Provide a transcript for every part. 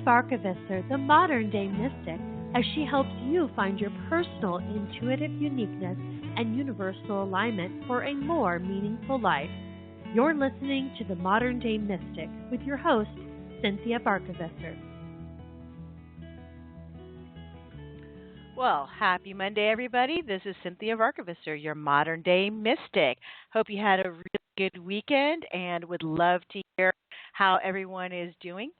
Barkevisser, the modern day mystic, as she helps you find your personal intuitive uniqueness and universal alignment for a more meaningful life. You're listening to The Modern Day Mystic with your host, Cynthia Barkevisser. Well, happy Monday, everybody. This is Cynthia Barkevisser, your modern day mystic. Hope you had a really good weekend and would love to hear how everyone is doing.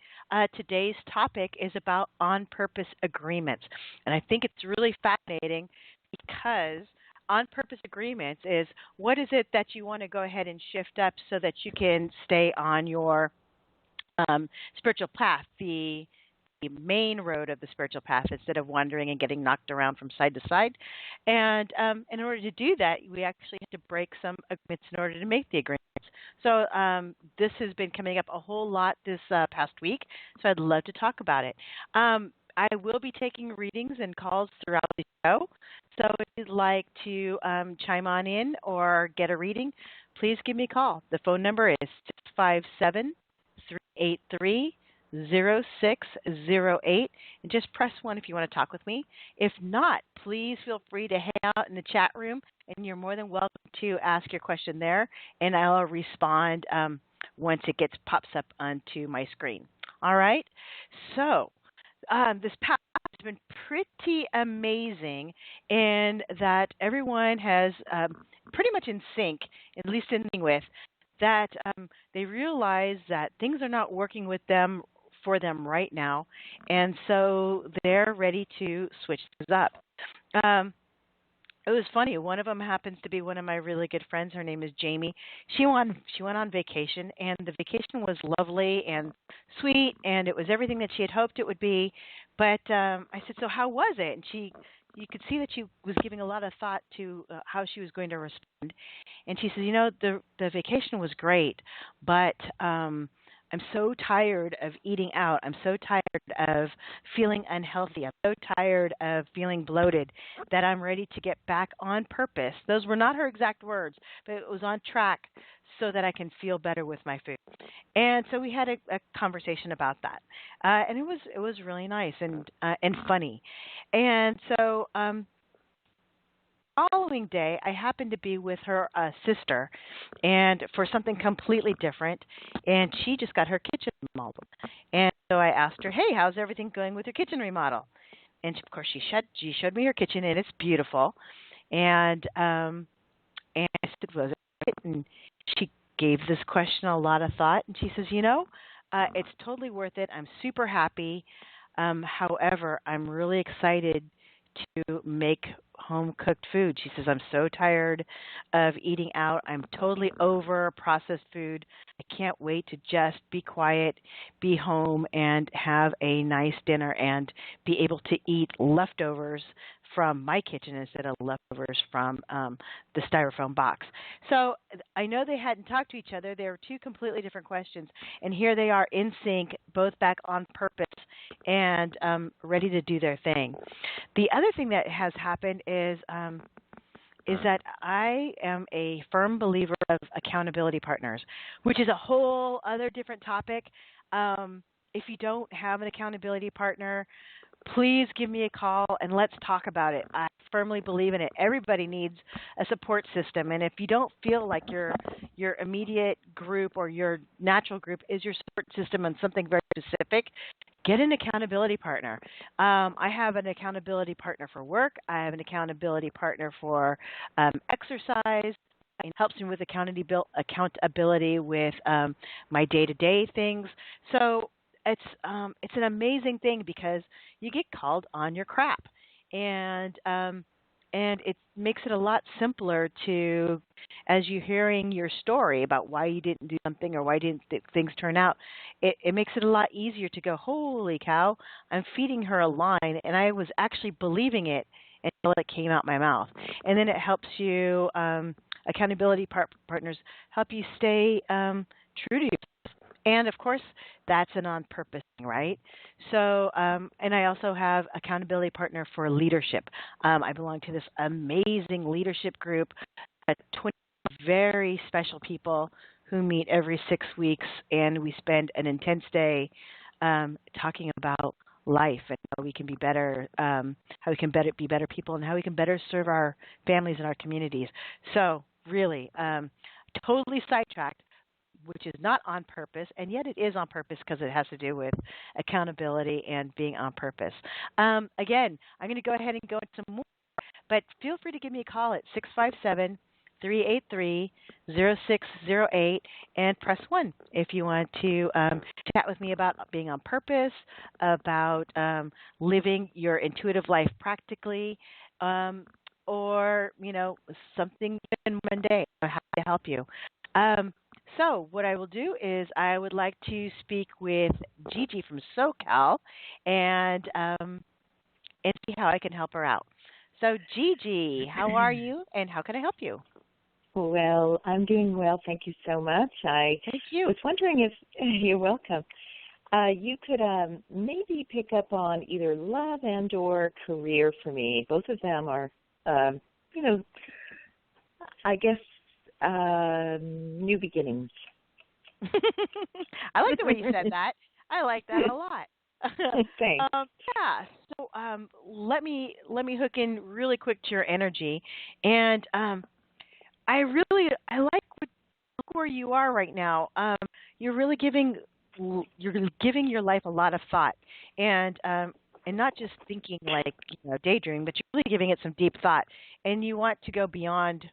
Today's topic is about on-purpose agreements. And I think it's really fascinating because on-purpose agreements is what is it that you want to go ahead and shift up so that you can stay on your spiritual path, the main road of the spiritual path instead of wandering and getting knocked around from side to side. And in order to do that, we actually have to break some agreements in order to make the agreements. So this has been coming up a whole lot this past week, so I'd love to talk about it. I will be taking readings and calls throughout the show. So if you'd like to chime on in or get a reading, please give me a call. The phone number is 657-383 0608, and just press 1 if you want to talk with me. If not, please feel free to hang out in the chat room, and you're more than welcome to ask your question there, and I'll respond once it pops up onto my screen. All right? So this past has been pretty amazing in that everyone has pretty much in sync, at least in with, that they realize that things are not working with them for them right now, and so they're ready to switch things up. It was funny. One of them happens to be one of my really good friends. Her name is Jamie. She went on vacation, and the vacation was lovely and sweet, and it was everything that she had hoped it would be. But I said, "So how was it?" And you could see that she was giving a lot of thought to how she was going to respond. And she says, the vacation was great, but I'm so tired of eating out. I'm so tired of feeling unhealthy. I'm so tired of feeling bloated that I'm ready to get back on purpose. Those were not her exact words, but it was on track so that I can feel better with my food. And so we had a conversation about that, and it was really nice and funny. And so following day, I happened to be with her sister, and for something completely different, and she just got her kitchen remodeled. And so I asked her, "Hey, how's everything going with your kitchen remodel?" And of course, she showed me her kitchen, and it's beautiful. And I said, "Was it right?" And she gave this question a lot of thought, and she says, "It's totally worth it. I'm super happy. However, I'm really excited to make home-cooked food." She says, "I'm so tired of eating out. I'm totally over processed food. I can't wait to just be quiet, be home, and have a nice dinner and be able to eat leftovers from my kitchen instead of leftovers from the styrofoam box." So I know they hadn't talked to each other. They were two completely different questions. And here they are in sync, both back on purpose and ready to do their thing. The other thing that has happened is that I am a firm believer of accountability partners, which is a whole other different topic. If you don't have an accountability partner, please give me a call and let's talk about it. I firmly believe in it. Everybody needs a support system, and if you don't feel like your immediate group or your natural group is your support system on something very specific, get an accountability partner. I have an accountability partner for work. I have an accountability partner for exercise. It helps me with accountability with my day-to-day things. So it's an amazing thing because you get called on your crap, and it makes it a lot simpler to, as you're hearing your story about why you didn't do something or why didn't things turn out, it makes it a lot easier to go, holy cow, I'm feeding her a line, and I was actually believing it until it came out my mouth. And then it helps you, accountability partners help you stay true to yourself. And, of course, that's an on-purpose thing, right? So, and I also have accountability partner for leadership. I belong to this amazing leadership group, 20 very special people who meet every 6 weeks, and we spend an intense day talking about life and how we can be better, how we can be better people, and how we can better serve our families and our communities. So really, totally sidetracked, which is not on purpose, and yet it is on purpose because it has to do with accountability and being on purpose. Again, I'm going to go ahead and go into some more, but feel free to give me a call at 657-383-0608 and press 1 if you want to chat with me about being on purpose, about living your intuitive life practically, or, something even mundane. I'm happy to help you. So what I will do is I would like to speak with Gigi from SoCal and see how I can help her out. So Gigi, how are you and how can I help you? Well, I'm doing well. Thank you so much. Thank you. Was wondering if you're welcome. You could maybe pick up on either love and or career for me. Both of them are, I guess, new beginnings. I like the way you said that. I like that a lot. Thanks. Yeah. So let me hook in really quick to your energy, and I like where you are right now. You're really giving your life a lot of thought, and not just thinking like daydream, but you're really giving it some deep thought, and you want to go beyond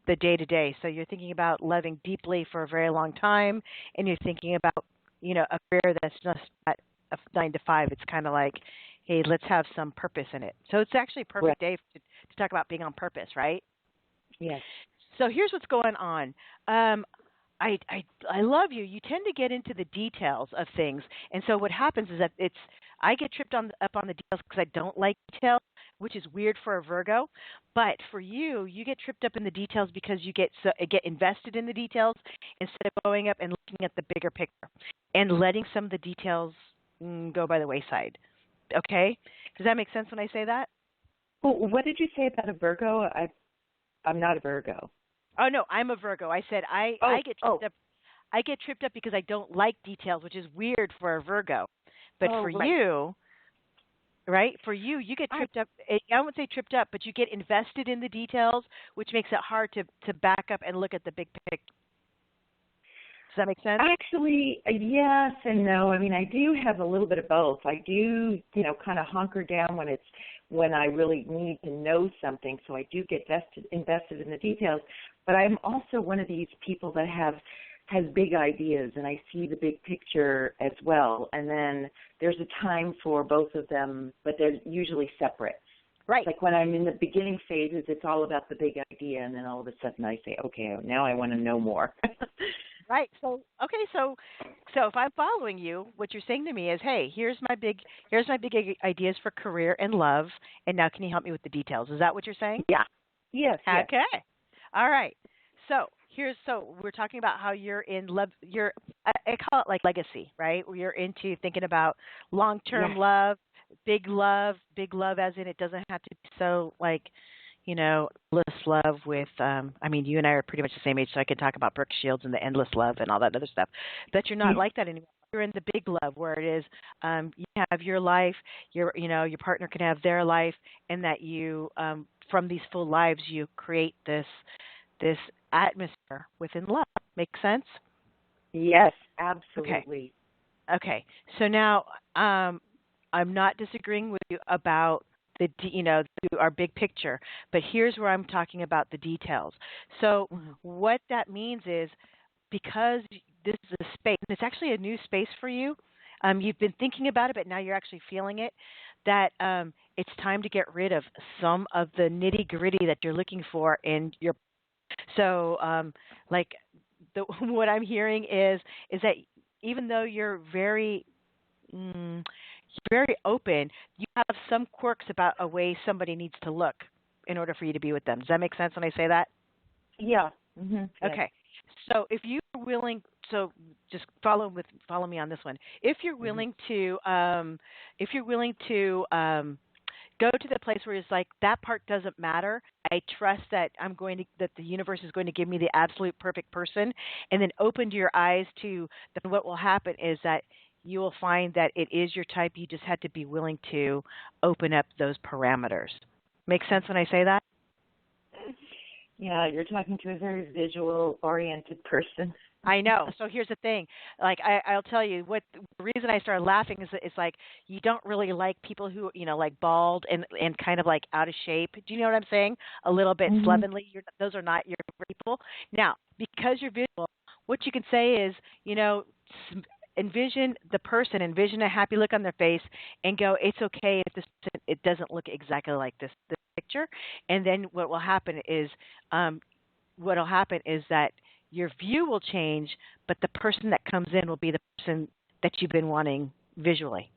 the day-to-day. So you're thinking about loving deeply for a very long time, and you're thinking about, a career that's just not a 9 to 5. It's kind of like, hey, let's have some purpose in it. So it's actually a perfect day to talk about being on purpose, right? Yes. So here's what's going on. I love you. You tend to get into the details of things, and so what happens is that I get tripped up on the details because I don't like details, which is weird for a Virgo. But for you, you get tripped up in the details because you get invested in the details instead of going up and looking at the bigger picture and letting some of the details go by the wayside. Okay? Does that make sense when I say that? Well, what did you say about a Virgo? I'm not a Virgo. Oh no, I'm a Virgo. I said I get tripped up. I get tripped up because I don't like details, which is weird for a Virgo. But for you, right? For you get tripped up. I won't say tripped up, but you get invested in the details, which makes it hard to back up and look at the big picture. Does that make sense? Actually, yes and no. I mean, I do have a little bit of both. I do, kind of hunker down when I really need to know something, so I do get invested in the details. But I'm also one of these people that has big ideas, and I see the big picture as well. And then there's a time for both of them, but they're usually separate. Right. Like when I'm in the beginning phases, it's all about the big idea, and then all of a sudden I say, okay, now I want to know more. Right. So if I'm following you, what you're saying to me is, hey, here's my big ideas for career and love, and now can you help me with the details? Is that what you're saying? Yeah. Yes. Okay. All right. So we're talking about how you're in love. I call it like legacy, right? Where you're into thinking about long-term love, big love as in it doesn't have to be so like, endless love with, you and I are pretty much the same age, so I can talk about Brooke Shields and the endless love and all that other stuff. But you're not like that anymore. You're in the big love where it is, you have your life, your partner can have their life, and that you, from these full lives, you create this atmosphere within love. Make sense? Yes, absolutely. Okay. So now, I'm not disagreeing with you about our big picture, but here's where I'm talking about the details. So what that means is, because this is a space, and it's actually a new space for you, you've been thinking about it, but now you're actually feeling it, that it's time to get rid of some of the nitty-gritty that you're looking for in your. So what I'm hearing is that even though you're very open, you have some quirks about a way somebody needs to look in order for you to be with them. Does that make sense when I say that? Yeah. Mm-hmm. Yes. Okay. So if you're willing, so just follow me on this one. If you're willing to, go to the place where it's like that part doesn't matter. I trust that that the universe is going to give me the absolute perfect person, and then open your eyes to then what will happen is that you will find that it is your type. You just have to be willing to open up those parameters. Make sense when I say that? Yeah, you're talking to a very visual-oriented person. I know. So here's the thing. Like I'll tell you what the reason I started laughing is that it's like you don't really like people who like bald and kind of like out of shape. Do you know what I'm saying? A little bit slovenly. Those are not your people. Now, because you're visual, what you can say is envision the person, envision a happy look on their face, and go, it's okay if it doesn't look exactly like this picture. And then what'll happen is that your view will change, but the person that comes in will be the person that you've been wanting visually.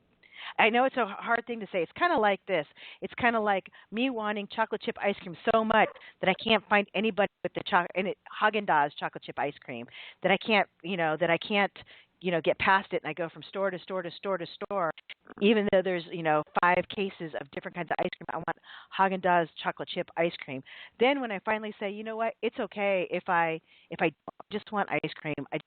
I know it's a hard thing to say. It's kind of like this. It's kind of like me wanting chocolate chip ice cream so much that I can't find anybody with the Haagen-Dazs chocolate chip ice cream, that I can't get past it, and I go from store to store to store to store, even though there's 5 cases of different kinds of ice cream. I want Haagen-Dazs chocolate chip ice cream. Then when I finally say, you know what, it's okay if I just want ice cream. I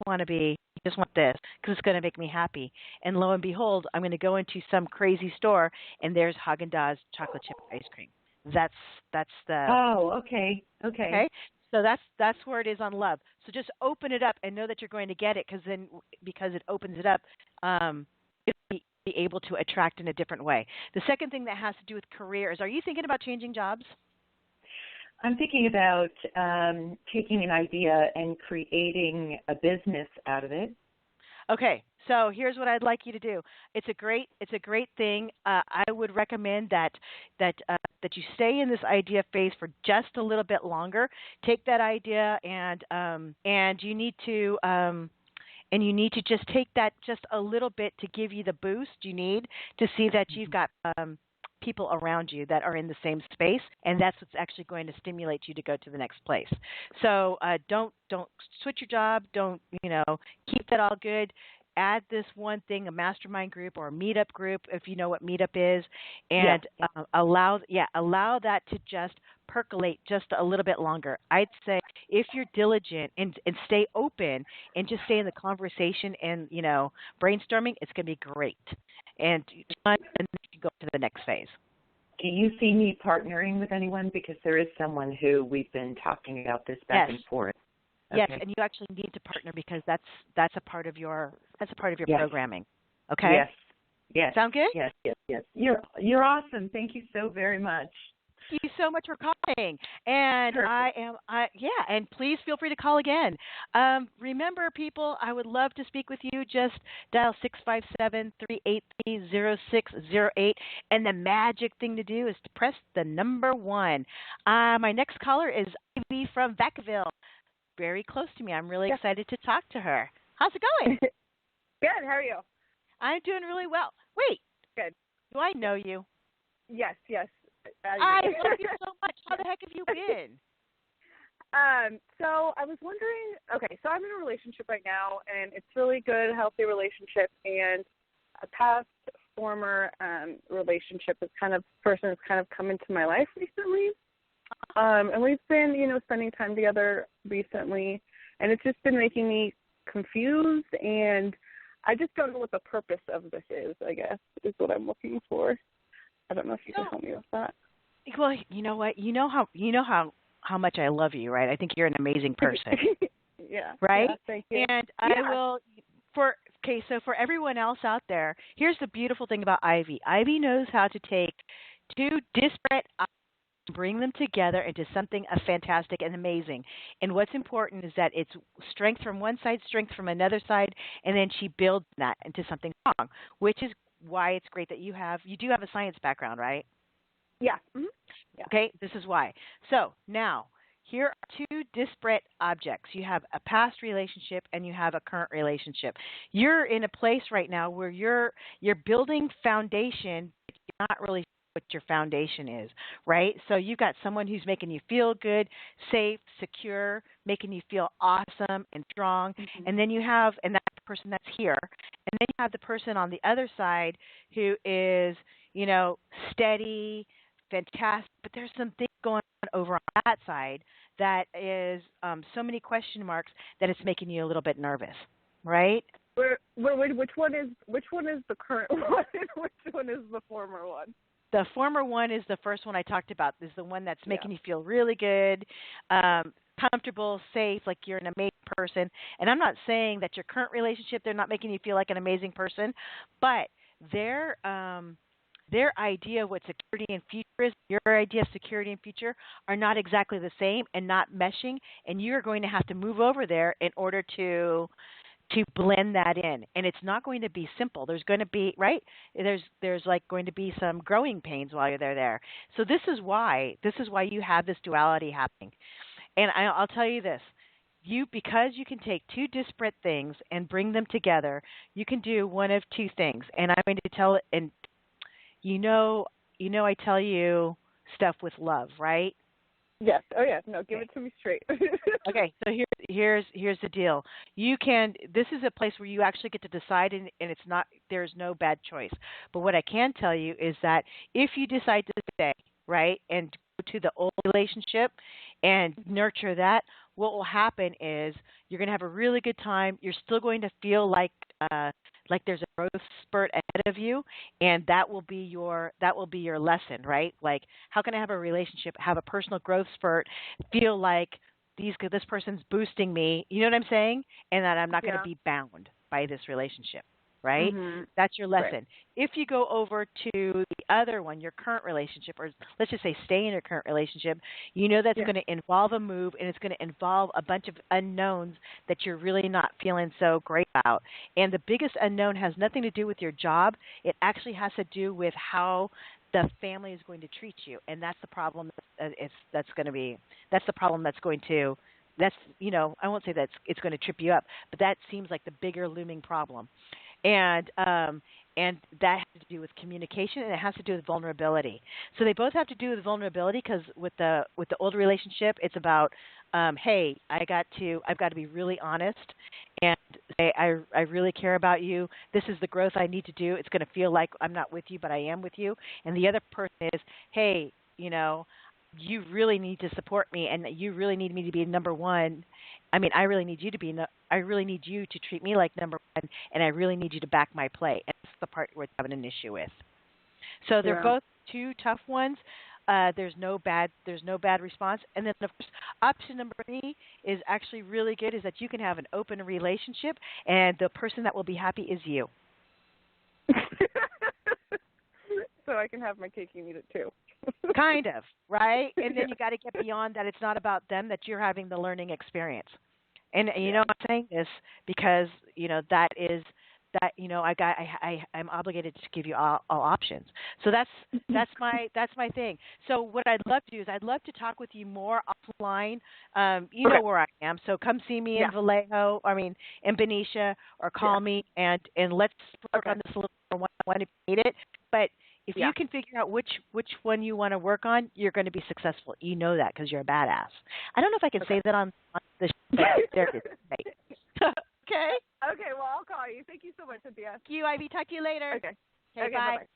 just want this because it's going to make me happy. And lo and behold, I'm going to go into some crazy store and there's Haagen-Dazs chocolate chip ice cream. That's the. Oh, okay. Okay. So that's where it is on love. So just open it up and know that you're going to get it, because it opens it up, you'll be able to attract in a different way. The second thing that has to do with career is, are you thinking about changing jobs? I'm thinking about taking an idea and creating a business out of it. Okay, so here's what I'd like you to do. It's a great thing. I would recommend that you stay in this idea phase for just a little bit longer. Take that idea and you need to just take that just a little bit to give you the boost you need to see that you've got people around you that are in the same space, and that's what's actually going to stimulate you to go to the next place. So don't switch your job. Don't keep that all good. Add this one thing, a mastermind group or a meetup group, if you know what meetup is, and allow that to just percolate just a little bit longer. I'd say if you're diligent and stay open and just stay in the conversation and brainstorming, it's going to be great. And then you can go to the next phase. Do you see me partnering with anyone? Because there is someone who we've been talking about this back and forth. Okay. Yes, and you actually need to partner because that's a part of your programming. Okay. Yes. Yes. Sound good? Yes. You're awesome. Thank you so very much. Thank you so much for calling. And Perfect. and please feel free to call again. Remember, people, I would love to speak with you. Just dial 657-383-0608. And the magic thing to do is to press the number 1. My next caller is Ivy from Vacaville. Very close to me. I'm really excited to talk to her. How's it going? Good. How are you? I'm doing really well. Wait. Good. Do I know you? Yes. I love you so much. How the heck have you been? So I was wondering, okay, so I'm in a relationship right now, and it's really good, healthy relationship, and a past former relationship person has kind of come into my life recently. And we've been, spending time together recently, and it's just been making me confused, and I just don't know what the purpose of this is, I guess, is what I'm looking for. I don't know if you can help me with that. Well, you know what? You know how much I love you, right? I think you're an amazing person. Yeah. Right? Yeah, thank you. And I will so for everyone else out there, here's the beautiful thing about Ivy. Ivy knows how to take 2 disparate bring them together into something fantastic and amazing. And what's important is that it's strength from one side, strength from another side, and then she builds that into something strong, which is why it's great that you do have a science background, right? Yeah. Mm-hmm. Yeah. Okay, this is why. So now, here are 2 disparate objects. You have a past relationship and you have a current relationship. You're in a place right now where you're building foundation, but you're not really what your foundation is, right? So you've got someone who's making you feel good, safe, secure, making you feel awesome and strong. Mm-hmm. And then that's the person that's here. And then you have the person on the other side who is, steady, fantastic, but there's some things going on over on that side that is so many question marks that it's making you a little bit nervous, right? Which one is the current one and which one is the former one? The former one is the first one I talked about. Is the one that's making Yeah. you feel really good, comfortable, safe, like you're an amazing person. And I'm not saying that your current relationship, they're not making you feel like an amazing person, but their idea of what security and future is, your idea of security and future are not exactly the same and not meshing. And you're going to have to move over there in order to blend that in, and it's not going to be simple. There's going to be there's like going to be some growing pains while you're there. So this is why you have this duality happening. And I'll tell you this, because you can take two disparate things and bring them together, you can do one of two things. And I'm going to tell it, and I tell you stuff with love, right? Yes. Oh, yes. No, give it to me straight. Okay, so here's the deal. This is a place where you actually get to decide, and it's not, there's no bad choice. But what I can tell you is that if you decide to stay, right, and go to the old relationship and nurture that, what will happen is you're going to have a really good time. You're still going to feel like there's a growth spurt ahead of you, and that will be your lesson, right? Like, how can I have a relationship, have a personal growth spurt, feel like this person's boosting me, you know what I'm saying? And that I'm not going to be bound by this relationship, right? Mm-hmm. That's your lesson. Right. If you go over to the other one, your current relationship, or let's just say stay in your current relationship, that's going to involve a move, and it's going to involve a bunch of unknowns that you're really not feeling so great about. And the biggest unknown has nothing to do with your job. It actually has to do with how the family is going to treat you, and that's the problem. That's the problem that's going to, I won't say that it's going to trip you up, but that seems like the bigger looming problem. And that has to do with communication, and it has to do with vulnerability. So they both have to do with vulnerability, because with the old relationship, it's about, hey, I've got to be really honest and say I really care about you. This is the growth I need to do. It's going to feel like I'm not with you, but I am with you. And the other person is, hey, you really need to support me, and you really need me to be number one. I mean, I really need you to treat me like number one, and I really need you to back my play. And that's the part we're having an issue with. So they're both two tough ones. There's no bad response. And then of course, option number 3 is actually really good, is that you can have an open relationship, and the person that will be happy is you. So I can have my cake and eat it too. Kind of, right? And then you got to get beyond that. It's not about them, that you're having the learning experience. And I'm saying this because I'm obligated to give you all options. So that's my thing. So what I'd love to do is I'd love to talk with you more offline. You know where I am, so come see me in Vallejo. In Benicia, or call me and let's work on this a little more one if you need it. But if you can figure out which one you want to work on, you're going to be successful. You know that because you're a badass. I don't know if I can say that on the show. There it is. Okay. Okay, well, I'll call you. Thank you so much, Cynthia. Thank you, Ivy. Talk to you later. Okay. Okay, bye. Bye.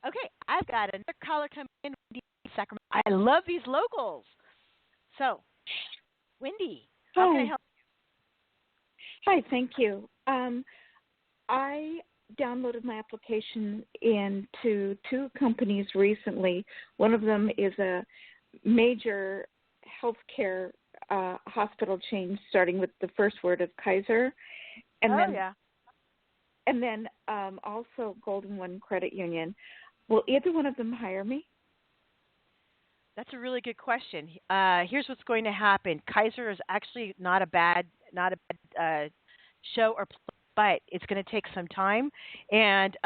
Okay, I've got another caller coming in, Wendy, Sacramento. I love these locals. So, Wendy, how can I help you? Hi, thank you. I downloaded my application into 2 companies recently. One of them is a major healthcare hospital chain, starting with the first word of Kaiser, and then also Golden One Credit Union. Will either one of them hire me? That's a really good question. Here's what's going to happen. Kaiser is actually not a bad show or play, but it's going to take some time, and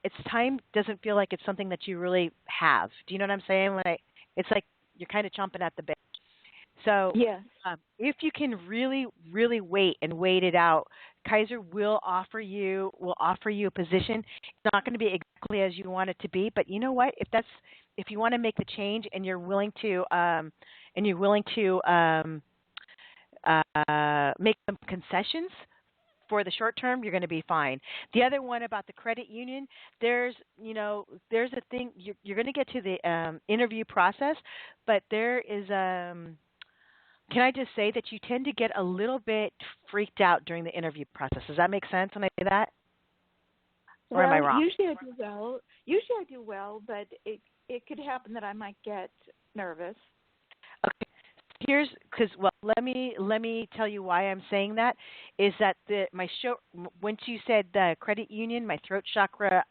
its time doesn't feel like it's something that you really have. Do you know what I'm saying? It's like you're kind of chomping at the bit. So if you can really, really wait it out, Kaiser will offer you a position. It's not going to be exactly as you want it to be, but you know what? If you want to make the change and you're willing to make some concessions for the short term, you're going to be fine. The other one about the credit union, there's a thing, you're going to get to the interview process, but there is can I just say that you tend to get a little bit freaked out during the interview process? Does that make sense when I say that? Or am I wrong? Usually I do well. Usually I do well, but it could happen that I might get nervous. Okay. Let me tell you why I'm saying that is that once you said the credit union, my throat chakra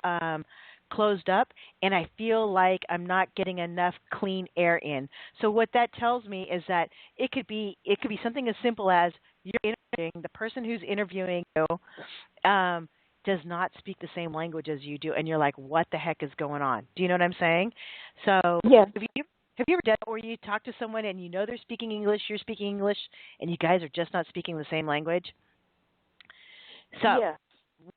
closed up, and I feel like I'm not getting enough clean air in. So what that tells me is that it could be something as simple as you're interviewing the person who's interviewing you does not speak the same language as you do, and you're like, what the heck is going on? Do you know what I'm saying? So yes. Have you ever done it where you talk to someone and you know they're speaking English, you're speaking English, and you guys are just not speaking the same language? So yes.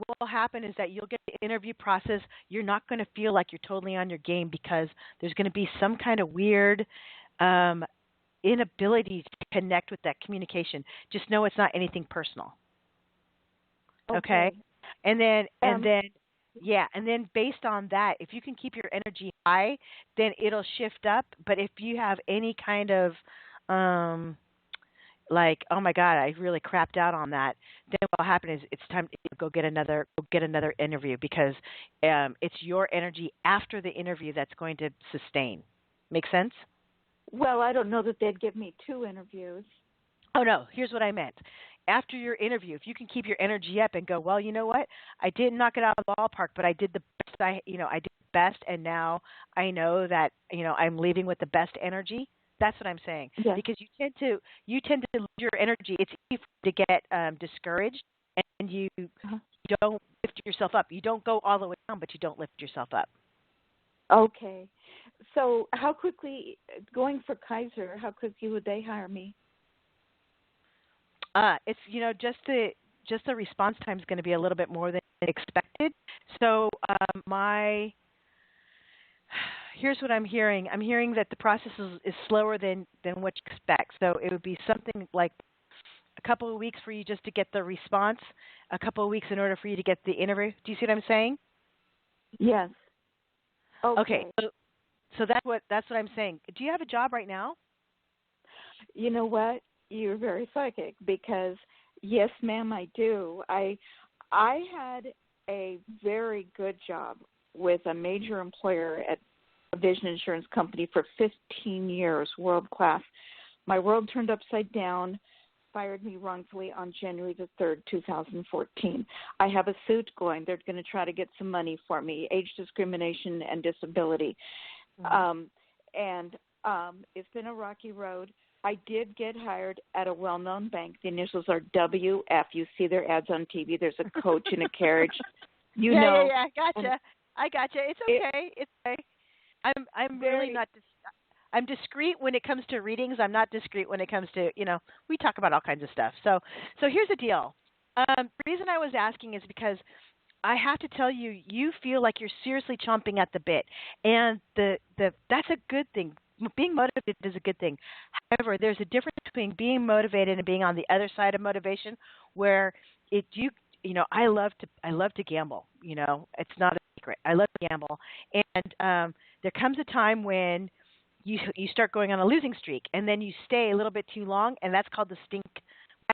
what will happen is that you'll get the interview process. You're not going to feel like you're totally on your game because there's going to be some kind of weird inability to connect with that communication. Just know it's not anything personal. Okay? And then based on that, if you can keep your energy high, then it'll shift up. But if you have any kind of like, oh my God, I really crapped out on that, then what will happen is it's time to go get another interview because it's your energy after the interview that's going to sustain. Make sense? Well, I don't know that they'd give me 2 interviews. Oh no, here's what I meant. After your interview, if you can keep your energy up and go, well, you know what? I didn't knock it out of the ballpark, but I did the best. I did the best, and now I know that I'm leaving with the best energy. That's what I'm saying. Yes. Because you tend to lose your energy. It's easy to get discouraged, and you don't lift yourself up. You don't go all the way down, but you don't lift yourself up. Okay. So how quickly, going for Kaiser, how quickly would they hire me? It's just the response time is going to be a little bit more than expected. So here's what I'm hearing. I'm hearing that the process is slower than what you expect. So it would be something like a couple of weeks for you just to get the response, a couple of weeks in order for you to get the interview. Do you see what I'm saying? Yes. Okay. So that's what I'm saying. Do you have a job right now? You know what? You're very psychic because, yes, ma'am, I do. I had a very good job with a major employer at a vision insurance company for 15 years, world class. My world turned upside down, fired me wrongfully on January the 3rd, 2014. I have a suit going. They're going to try to get some money for me, age discrimination and disability. Mm-hmm. It's been a rocky road. I did get hired at a well-known bank. The initials are WF. You see their ads on TV. There's a coach in a carriage. Yeah, gotcha. I gotcha. It's okay. It's okay. I'm really not. I'm discreet when it comes to readings. I'm not discreet when it comes to we talk about all kinds of stuff. So here's the deal. The reason I was asking is because I have to tell you, you feel like you're seriously chomping at the bit, and that's a good thing. Being motivated is a good thing. However, there's a difference between being motivated and being on the other side of motivation, where I love to gamble. It's not a secret. I love to gamble, and there comes a time when you start going on a losing streak, and then you stay a little bit too long, and that's called the stink.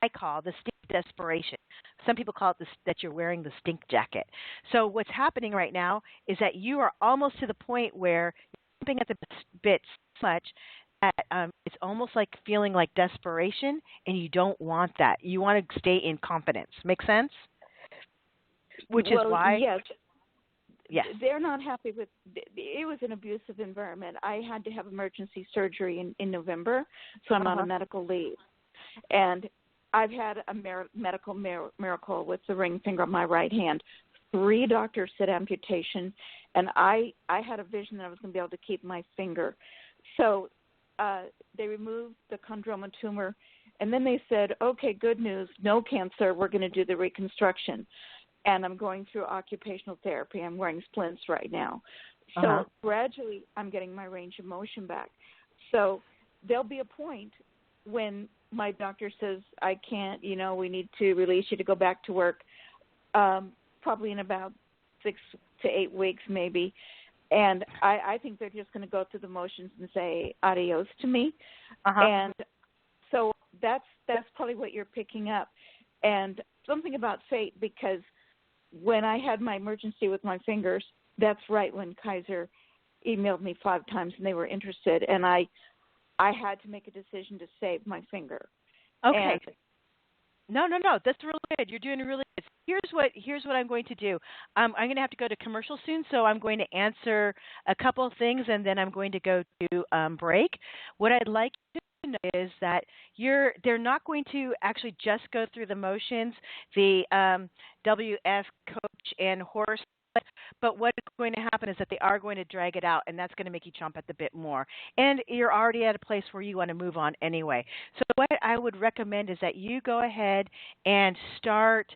I call the stink desperation. Some people call it that you're wearing the stink jacket. So what's happening right now is that you are almost to the point where you're jumping at the bit so much that it's almost like feeling like desperation, and you don't want that. You want to stay in confidence. Make sense? Which is why. Yes. They're not happy with it. Was an abusive environment. I had to have emergency surgery in November, so I'm on a medical leave. And I've had a medical miracle with the ring finger on my right hand. 3 doctors said amputation, and I had a vision that I was going to be able to keep my finger. So they removed the chondroma tumor, and then they said, okay, good news, no cancer, we're going to do the reconstruction. And I'm going through occupational therapy. I'm wearing splints right now. So gradually I'm getting my range of motion back. So there'll be a point when my doctor says, I can't, we need to release you to go back to work, probably in about 6 to 8 weeks maybe. And I think they're just going to go through the motions and say adios to me. And So that's probably what you're picking up. And something about fate, because when I had my emergency with my fingers, that's right when Kaiser emailed me 5 times and they were interested, and I had to make a decision to save my finger. Okay. And No. That's really good. You're doing really good. Here's what I'm going to do. I'm going to have to go to commercial soon, so I'm going to answer a couple of things, and then I'm going to go to break. What I'd like you to know is that they're not going to actually just go through the motions, the WF coach and horse. But what is going to happen is that they are going to drag it out, and that's going to make you chomp at the bit more. And you're already at a place where you want to move on anyway. So what I would recommend is that you go ahead and start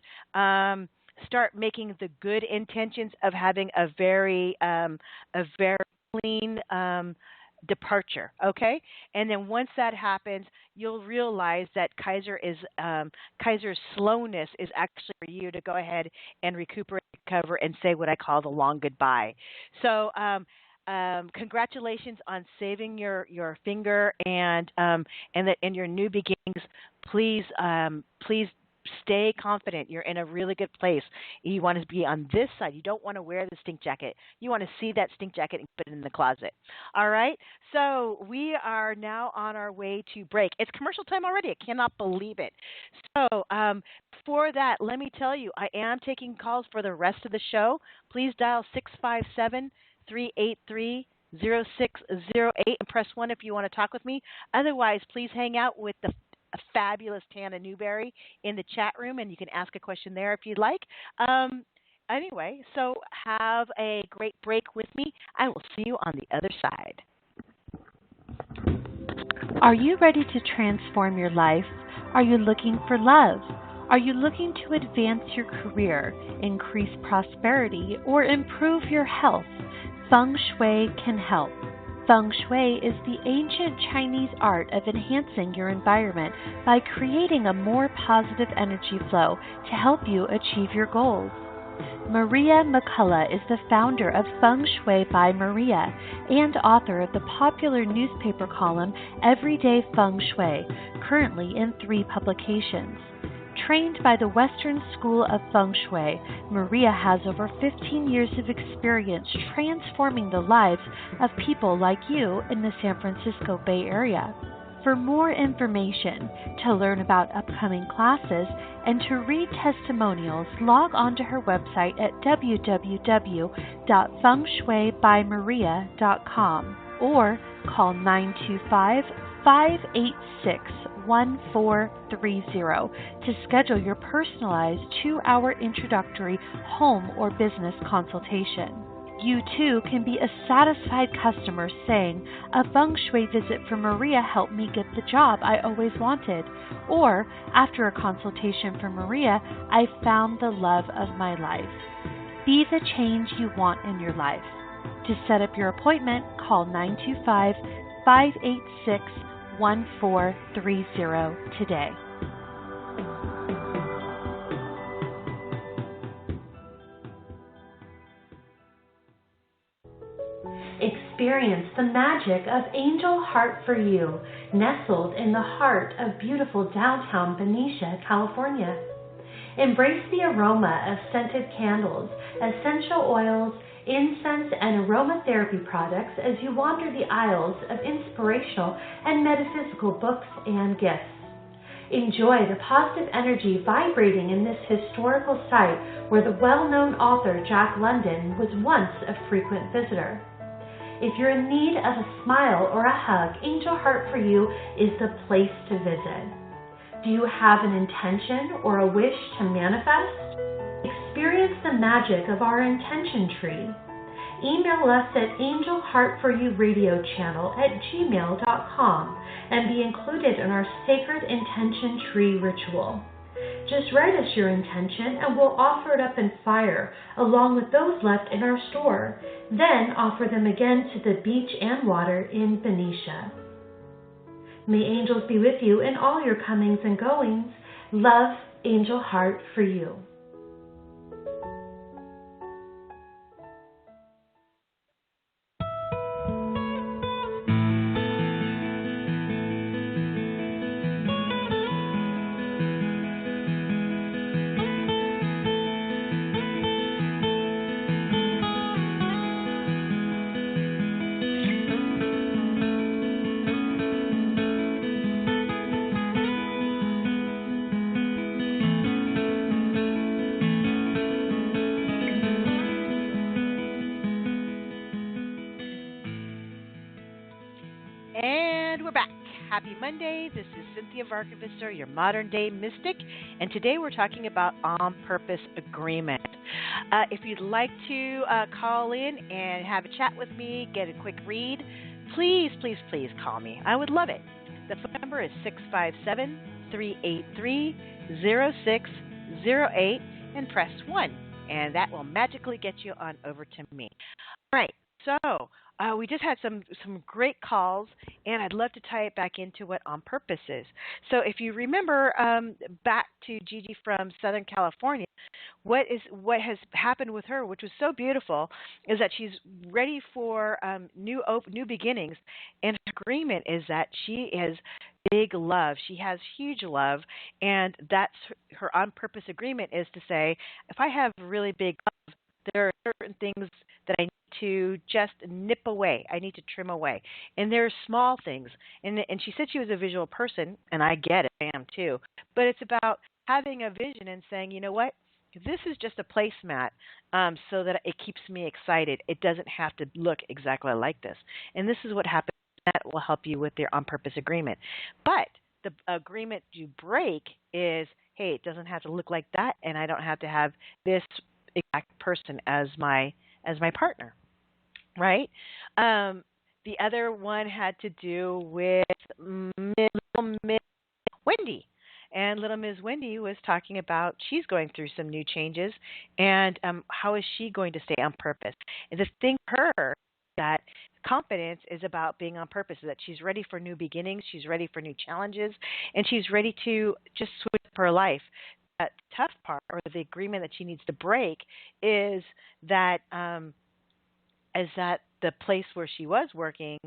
making the good intentions of having a very clean departure, okay? And then once that happens, you'll realize that Kaiser's slowness is actually for you to go ahead and recuperate, recover, and say what I call the long goodbye. So congratulations on saving your finger and your new beginnings. Please stay confident. You're in a really good place. You want to be on this side. You don't want to wear the stink jacket. You want to see that stink jacket and put it in the closet. All right? So we are now on our way to break. It's commercial time already. I cannot believe it. So for that, let me tell you, I am taking calls for the rest of the show. Please dial 657-383-0608 and press 1 if you want to talk with me. Otherwise, please hang out with the fabulous Tana Newberry in the chat room, and you can ask a question there if you'd like. Anyway, so have a great break with me. I will see you on the other side. Are you ready to transform your life? Are you looking for love? Are you looking to advance your career, increase prosperity, or improve your health? Feng Shui can help. Feng Shui is the ancient Chinese art of enhancing your environment by creating a more positive energy flow to help you achieve your goals. Maria McCullough is the founder of Feng Shui by Maria and author of the popular newspaper column Everyday Feng Shui, currently in 3 publications. Trained by the Western School of Feng Shui, Maria has over 15 years of experience transforming the lives of people like you in the San Francisco Bay Area. For more information, to learn about upcoming classes, and to read testimonials, log on to her website at www.fengshuibymaria.com or call 925-586-1430 to schedule your personalized 2-hour introductory home or business consultation. You too can be a satisfied customer saying, "A Feng Shui visit from Maria helped me get the job I always wanted," or, "After a consultation from Maria, I found the love of my life." Be the change you want in your life. To set up your appointment, call 925-586-1430 today. Experience the magic of Angel Heart for You, nestled in the heart of beautiful downtown Benicia, California. Embrace the aroma of scented candles, essential oils, incense, and aromatherapy products as you wander the aisles of inspirational and metaphysical books and gifts. Enjoy the positive energy vibrating in this historical site where the well-known author Jack London was once a frequent visitor. If you're in need of a smile or a hug, Angel Heart for You is the place to visit. Do you have an intention or a wish to manifest? Experience the magic of our intention tree. Email us at angelheartforyourradiochannel@gmail.com and be included in our sacred intention tree ritual. Just write us your intention and we'll offer it up in fire along with those left in our store. Then offer them again to the beach and water in Benicia. May angels be with you in all your comings and goings. Love, Angel Heart for You. And we're back. Happy Monday. This is Cynthia Varkevister, your modern day mystic. And today we're talking about on purpose agreement. If you'd like to call in and have a chat with me, get a quick read, please, please, please call me. I would love it. The phone number is 657-383-0608 and press 1. And that will magically get you on over to me. All right. So we just had some great calls, and I'd love to tie it back into what on purpose is. So if you remember back to Gigi from Southern California, what has happened with her, which was so beautiful, is that she's ready for new beginnings, and her agreement is that she is big love. She has huge love, and that's her on purpose agreement is to say, if I have really big love, there are certain things that I need to just nip away. I need to trim away. And there are small things. And she said she was a visual person, and I get it. I am too. But it's about having a vision and saying, you know what? This is just a placemat so that it keeps me excited. It doesn't have to look exactly like this. And this is what happens. That will help you with your on-purpose agreement. But the agreement you break is, hey, it doesn't have to look like that, and I don't have to have this exact person as my partner, right? The other one had to do with Little Miss Wendy. And Little Miss Wendy was talking about she's going through some new changes, and how is she going to stay on purpose? And the thing for her that confidence is about being on purpose, that she's ready for new beginnings, she's ready for new challenges, and she's ready to just switch up her life. That tough part, or the agreement that she needs to break, is that the place where she was working,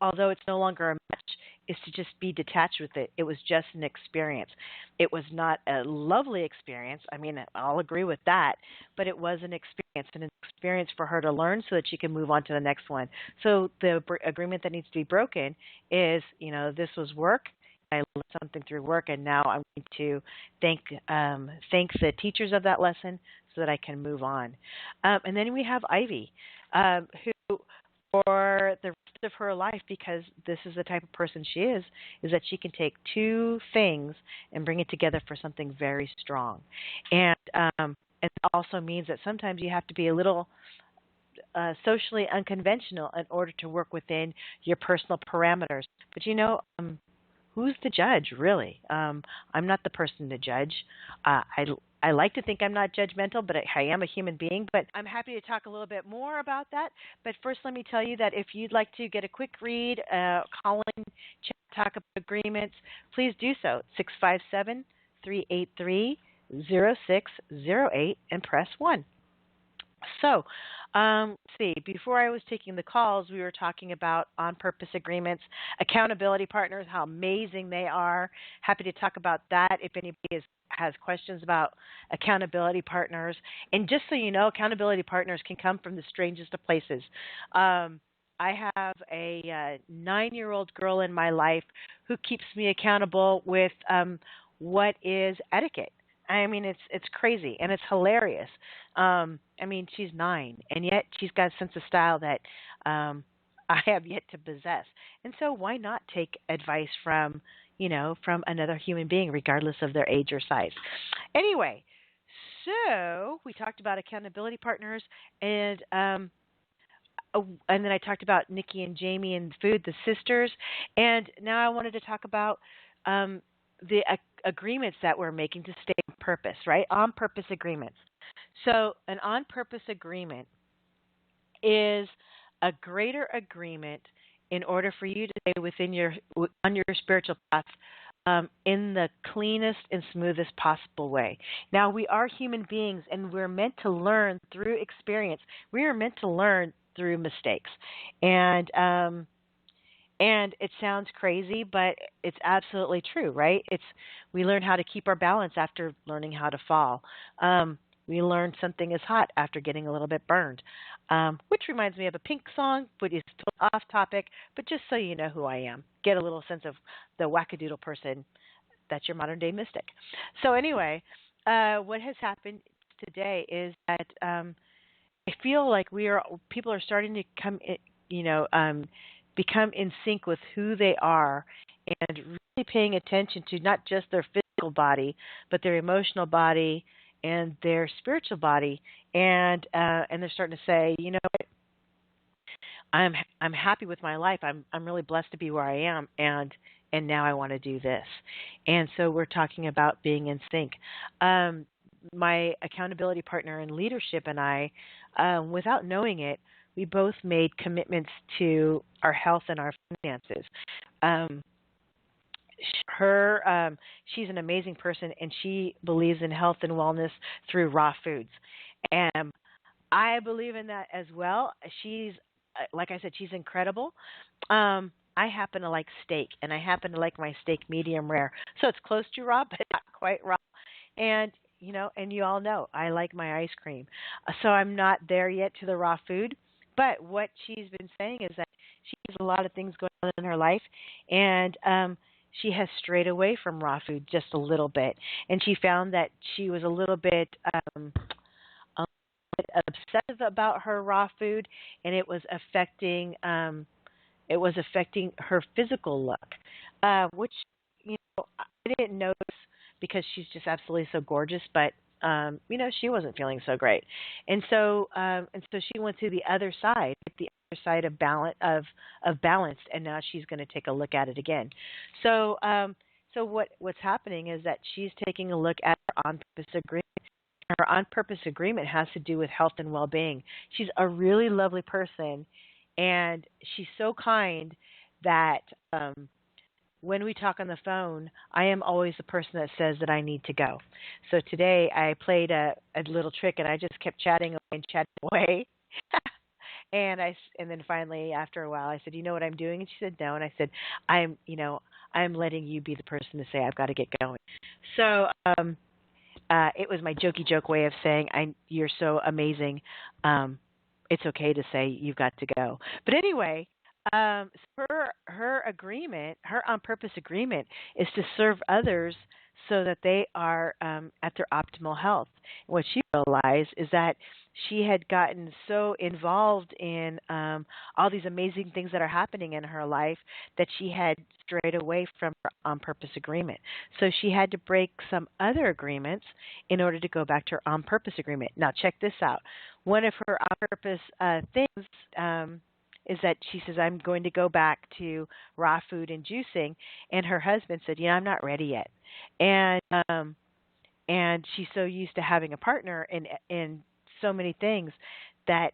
although it's no longer a match, is to just be detached with it. It was just an experience. It was not a lovely experience. I mean, I'll agree with that, but it was an experience for her to learn so that she can move on to the next one. So the agreement that needs to be broken is, this was work. I learned something through work, and now I'm going to thank the teachers of that lesson so that I can move on. And then we have Ivy, who for the rest of her life, because this is the type of person she is that she can take two things and bring it together for something very strong. And it also means that sometimes you have to be a little socially unconventional in order to work within your personal parameters. But who's the judge, really? I'm not the person to judge. I like to think I'm not judgmental, but I am a human being. But I'm happy to talk a little bit more about that. But first, let me tell you that if you'd like to get a quick read, call in, chat, talk about agreements, please do so. 657-383-0608 and press 1. So, see, before I was taking the calls, we were talking about on-purpose agreements, accountability partners, how amazing they are. Happy to talk about that if anybody has questions about accountability partners. And just so you know, accountability partners can come from the strangest of places. I have a 9-year-old girl in my life who keeps me accountable with what is etiquette. I mean, it's crazy, and it's hilarious. I mean, she's 9, and yet she's got a sense of style that I have yet to possess. And so why not take advice from another human being, regardless of their age or size? Anyway, so we talked about accountability partners, and then I talked about Nikki and Jamie and food, the sisters. And now I wanted to talk about the agreements that we're making to stay on purpose, right? On purpose agreements. So an on purpose agreement is a greater agreement in order for you to stay on your spiritual path in the cleanest and smoothest possible way. Now, we are human beings, and we're meant to learn through experience. We are meant to learn through mistakes. And it sounds crazy, but it's absolutely true, right? We learn how to keep our balance after learning how to fall. We learn something is hot after getting a little bit burned, which reminds me of a Pink song, but it's off topic. But just so you know who I am, get a little sense of the wackadoodle person that's your modern day mystic. So anyway, what has happened today is that I feel like people are starting to come, become in sync with who they are and really paying attention to not just their physical body, but their emotional body and their spiritual body, and they're starting to say, you know what, I'm happy with my life. I'm really blessed to be where I am, and now I want to do this. And so we're talking about being in sync. My accountability partner in leadership and I, without knowing it, we both made commitments to our health and our finances. She's an amazing person, and she believes in health and wellness through raw foods. And I believe in that as well. She's, like I said, she's incredible. I happen to like steak, and I happen to like my steak medium rare. So it's close to raw, but not quite raw. And, you know, and you all know, I like my ice cream. So I'm not there yet to the raw food. But what she's been saying is that she has a lot of things going on in her life, and she has strayed away from raw food just a little bit. And she found that she was a little bit obsessive about her raw food, and it was affecting her physical look, which, you know, I didn't notice because she's just absolutely so gorgeous, but you know, she wasn't feeling so great, and so she went to the other side of balanced, and now she's going to take a look at it again. So what's happening is that she's taking a look at her on-purpose agreement. Her on-purpose agreement has to do with health and well-being. She's a really lovely person, and she's so kind that when we talk on the phone, I am always the person that says that I need to go. So today I played a little trick, and I just kept chatting away. And then finally, after a while, I said, "You know what I'm doing?" And she said, "No." And I said, I'm letting you be the person to say I've got to get going." So it was my jokey joke way of saying, "You're so amazing. It's okay to say you've got to go." But anyway, her agreement, her on-purpose agreement, is to serve others so that they are at their optimal health. And what she realized is that she had gotten so involved in all these amazing things that are happening in her life that she had strayed away from her on-purpose agreement. So she had to break some other agreements in order to go back to her on-purpose agreement. Now, check this out. One of her on-purpose things is that she says, "I'm going to go back to raw food and juicing." And her husband said, "I'm not ready yet." And she's so used to having a partner in so many things that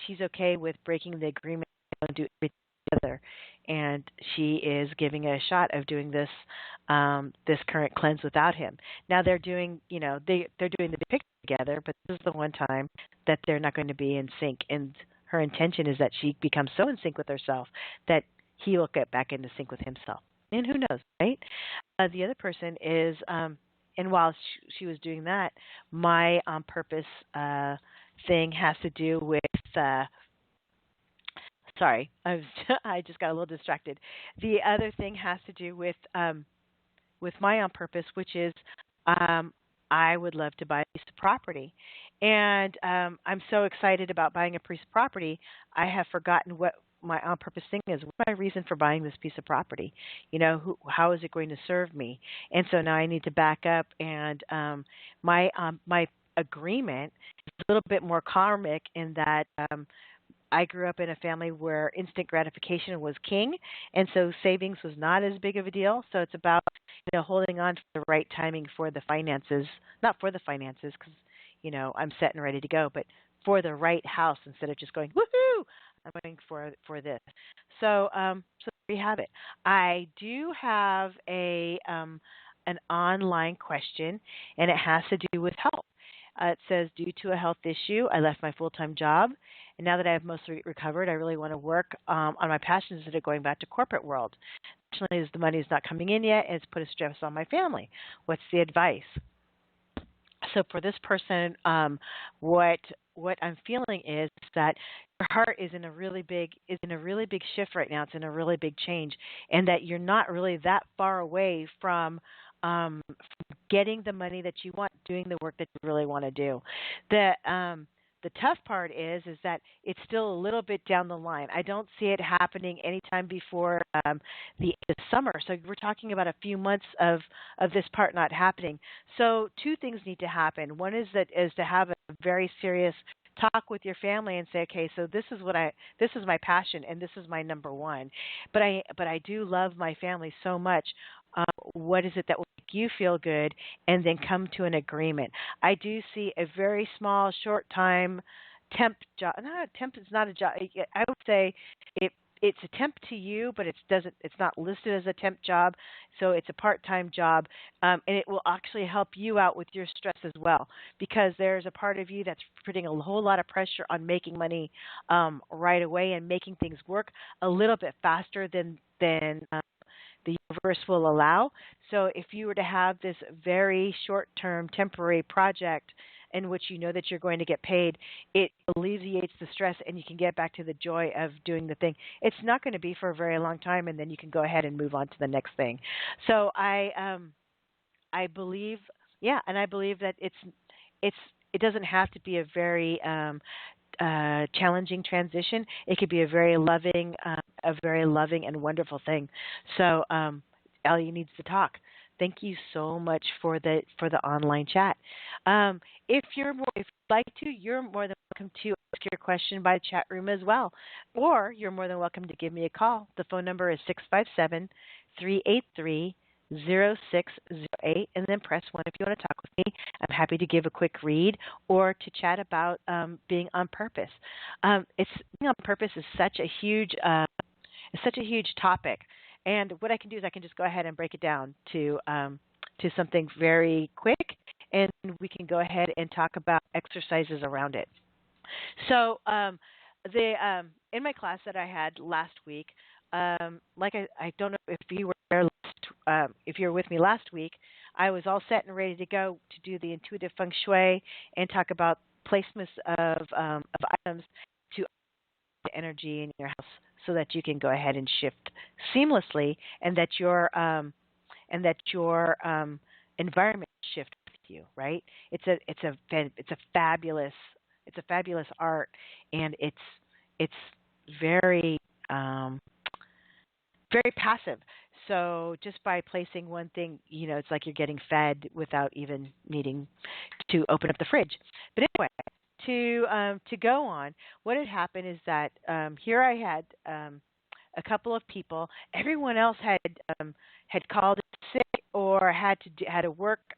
she's okay with breaking the agreement and do everything together. And she is giving it a shot of doing this this current cleanse without him. Now they're doing, they're doing the big picture together, but this is the one time that they're not going to be in sync. And her intention is that she becomes so in sync with herself that he will get back into sync with himself. And who knows, right? The other person is, and while she was doing that, my on-purpose thing has to do with, sorry, I just got a little distracted. The other thing has to do with my on-purpose, which is I would love to buy a piece of property. And I'm so excited about buying a piece of property, I have forgotten what my on-purpose thing is. What's my reason for buying this piece of property? How is it going to serve me? And so now I need to back up, and my agreement is a little bit more karmic in that I grew up in a family where instant gratification was king, and so savings was not as big of a deal. So it's about holding on to the right timing for the finances, not for the finances because I'm set and ready to go, but for the right house instead of just going woohoo. I'm going for this. So so there you have it. I do have an online question, and it has to do with health. It says, due to a health issue, I left my full-time job, and now that I have mostly recovered, I really want to work on my passions instead of going back to corporate world. Unfortunately, the money is not coming in yet, and it's put a stress on my family. What's the advice? So for this person, what I'm feeling is that your heart is in a really big shift right now. It's in a really big change, and that you're not really that far away from getting the money that you want, doing the work that you really want to do. The the tough part is that it's still a little bit down the line. I don't see it happening anytime before the summer. So we're talking about a few months of this part not happening. So two things need to happen. One is to have a very serious talk with your family and say, okay, so this is my passion and this is my number one. But I do love my family so much. What is it that will make you feel good? And then come to an agreement. I do see a very small, short time temp job. Not a temp is not a job. I would say it's a temp to you, but it's not listed as a temp job, so it's a part-time job, and it will actually help you out with your stress as well, because there's a part of you that's putting a whole lot of pressure on making money right away and making things work a little bit faster than the universe will allow. So if you were to have this very short-term temporary project in which you know that you're going to get paid, it alleviates the stress and you can get back to the joy of doing the thing. It's not going to be for a very long time, and then you can go ahead and move on to the next thing. So I believe, and I believe that it doesn't have to be a very challenging transition. It could be a very loving and wonderful thing. So Ellie needs to talk. Thank you so much for the online chat. If you'd like to, you're more than welcome to ask your question by chat room as well, or you're more than welcome to give me a call. The phone number is 657-383-0608, and then press 1 if you want to talk with me. I'm happy to give a quick read or to chat about being on purpose. Being on purpose is such a huge topic, and what I can do is I can just go ahead and break it down to something very quick, and we can go ahead and talk about exercises around it. So in my class that I had last week, I don't know if you were there if you were with me last week, I was all set and ready to go to do the intuitive feng shui and talk about placements of items to energy in your house so that you can go ahead and shift seamlessly, and that your environment shift with you. Right? It's a fabulous art, and it's very very passive. So just by placing one thing, it's like you're getting fed without even needing to open up the fridge. But anyway, to go on, what had happened is that here I had a couple of people. Everyone else had called in sick or had a work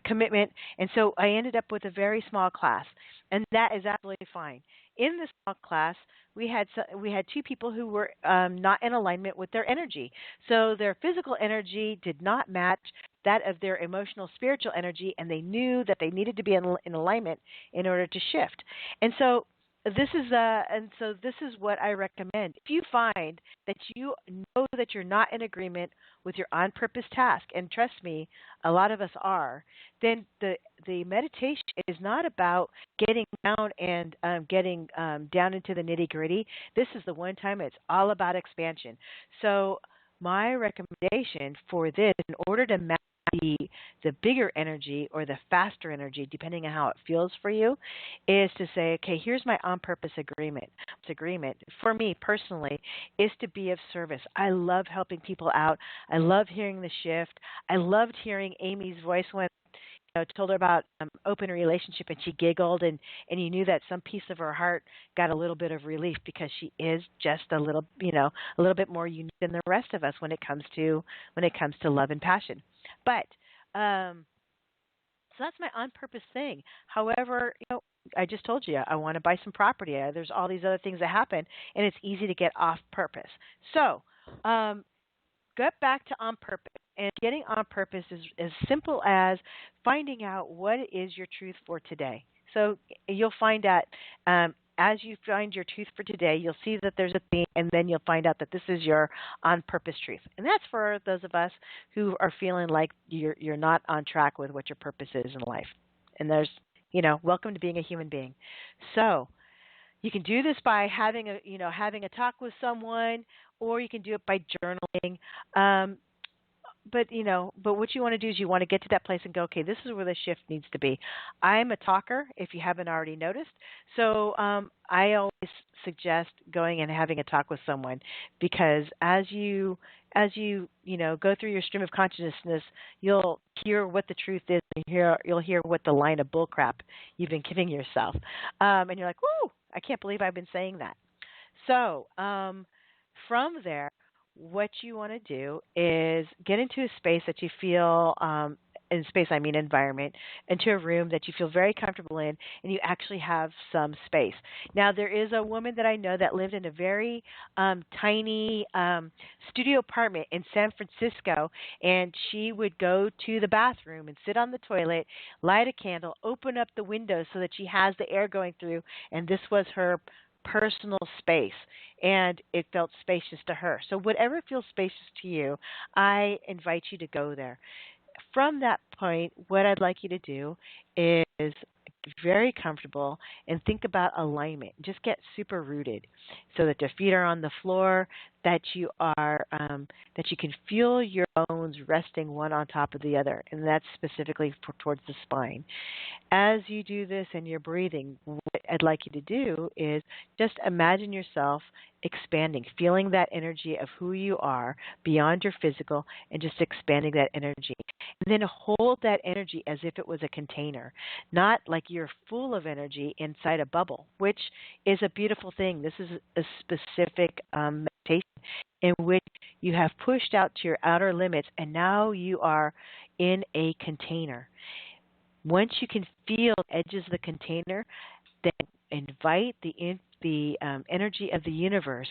commitment, and so I ended up with a very small class, and that is absolutely fine. In this small class, we had two people who were not in alignment with their energy. So their physical energy did not match that of their emotional, spiritual energy, and they knew that they needed to be in alignment in order to shift. And so this is what I recommend. If you find that you know that you're not in agreement with your on-purpose task, and trust me, a lot of us are, then the meditation is not about getting down and getting down into the nitty-gritty. This is the one time it's all about expansion. So my recommendation for this, in order to match the bigger energy or the faster energy, depending on how it feels for you, is to say, okay, here's my on-purpose agreement. This agreement, for me personally, is to be of service. I love helping people out. I love hearing the shift. I loved hearing Amy's voice when I told her about open relationship, and she giggled, and you knew that some piece of her heart got a little bit of relief, because she is just a little bit more unique than the rest of us when it comes to love and passion. But so that's my on-purpose thing. However, I just told you I want to buy some property. There's all these other things that happen, and it's easy to get off purpose. So get back to on purpose. And getting on purpose is as simple as finding out what is your truth for today. So you'll find out as you find your truth for today, you'll see that there's a theme, and then you'll find out that this is your on-purpose truth. And that's for those of us who are feeling like you're not on track with what your purpose is in life. And there's, welcome to being a human being. So you can do this by having a talk with someone, or you can do it by journaling. but what you want to do is you want to get to that place and go, okay, this is where the shift needs to be. I'm a talker, if you haven't already noticed. So I always suggest going and having a talk with someone, because as you go through your stream of consciousness, you'll hear what the truth is, and you'll hear what the line of bullcrap you've been giving yourself, and you're like, whoo, I can't believe I've been saying that. So from there, what you want to do is get into a space that you feel, in space I mean environment, into a room that you feel very comfortable in, and you actually have some space. Now, there is a woman that I know that lived in a very tiny studio apartment in San Francisco, and she would go to the bathroom and sit on the toilet, light a candle, open up the window so that she has the air going through, and this was her personal space, and it felt spacious to her. So whatever feels spacious to you, I invite you to go there. From that point, what I'd like you to do is very comfortable and think about alignment. Just get super rooted so that your feet are on the floor, that you can feel your bones resting one on top of the other, and that's specifically towards the spine. As you do this and you're breathing, what I'd like you to do is just imagine yourself expanding, feeling that energy of who you are beyond your physical, and just expanding that energy. And then hold that energy as if it was a container, not like you're full of energy inside a bubble, which is a beautiful thing. This is a specific meditation in which you have pushed out to your outer limits, and now you are in a container. Once you can feel the edges of the container, then invite the energy of the universe,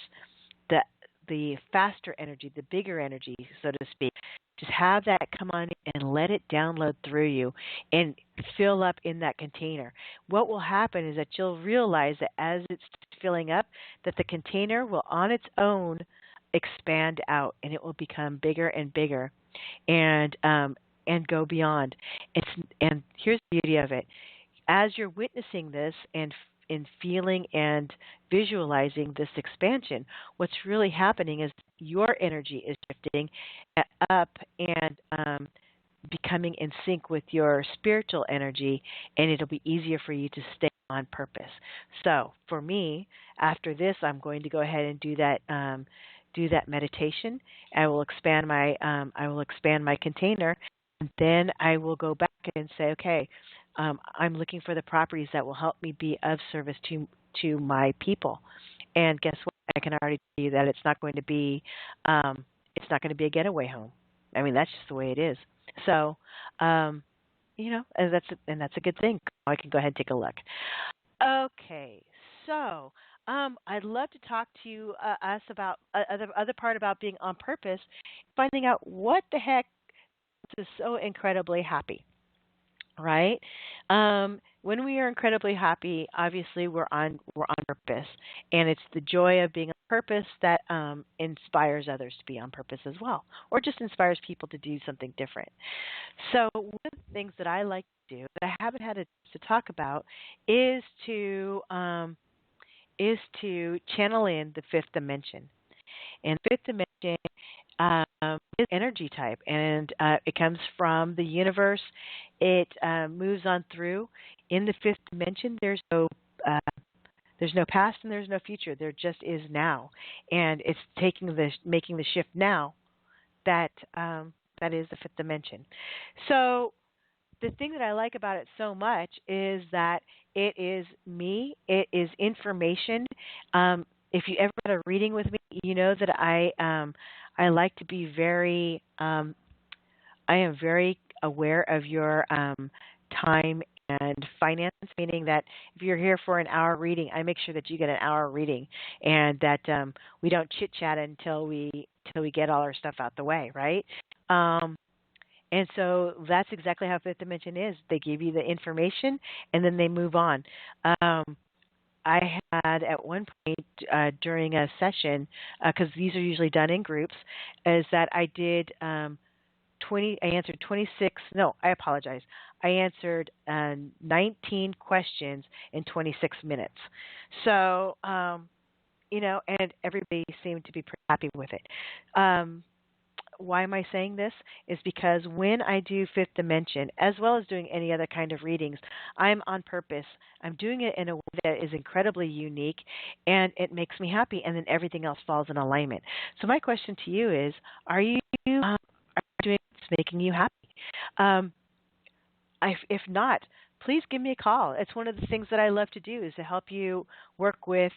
the faster energy, the bigger energy, so to speak. Just have that come on in and let it download through you and fill up in that container. What will happen is that you'll realize that as it's filling up, that the container will on its own expand out, and it will become bigger and bigger, and go beyond. And here's the beauty of it: as you're witnessing this and in feeling and visualizing this expansion, what's really happening is your energy is shifting up and becoming in sync with your spiritual energy, and it'll be easier for you to stay on purpose. So for me, after this, I'm going to go ahead and do that meditation. I will expand my container, and then I will go back and say, okay, I'm looking for the properties that will help me be of service to my people. And guess what? I can already tell you that it's not going to be a getaway home. I mean, that's just the way it is. So, and that's a good thing. I can go ahead and take a look. Okay, so I'd love to talk to us about other part about being on purpose, finding out what the heck is so incredibly happy. Right? When we are incredibly happy, obviously we're on purpose, and it's the joy of being on purpose that inspires others to be on purpose as well, or just inspires people to do something different. So one of the things that I like to do that I haven't had to talk about is to channel in the fifth dimension. And fifth dimension is energy type, and it comes from the universe. It moves on through. In the fifth dimension, there's no past and there's no future. There just is now, and it's making the shift now. That is the fifth dimension. So the thing that I like about it so much is that it is me. It is information. If you ever had a reading with me, you know that I like to be very. I am very aware of your time and finance, meaning that if you're here for an hour reading, I make sure that you get an hour reading, and that we don't chit chat until we get all our stuff out the way, right? And so that's exactly how fifth dimension is. They give you the information, and then they move on. I had at one point during a session, because these are usually done in groups, is that I did I answered 26. No, I apologize. I answered 19 questions in 26 minutes. So, and everybody seemed to be pretty happy with it. why am I saying this? Is because when I do Fifth Dimension, as well as doing any other kind of readings, I'm on purpose. I'm doing it in a way that is incredibly unique, and it makes me happy, and then everything else falls in alignment. So my question to you is, are you doing what's making you happy? Um, if not, please give me a call. It's one of the things that I love to do is to help you work with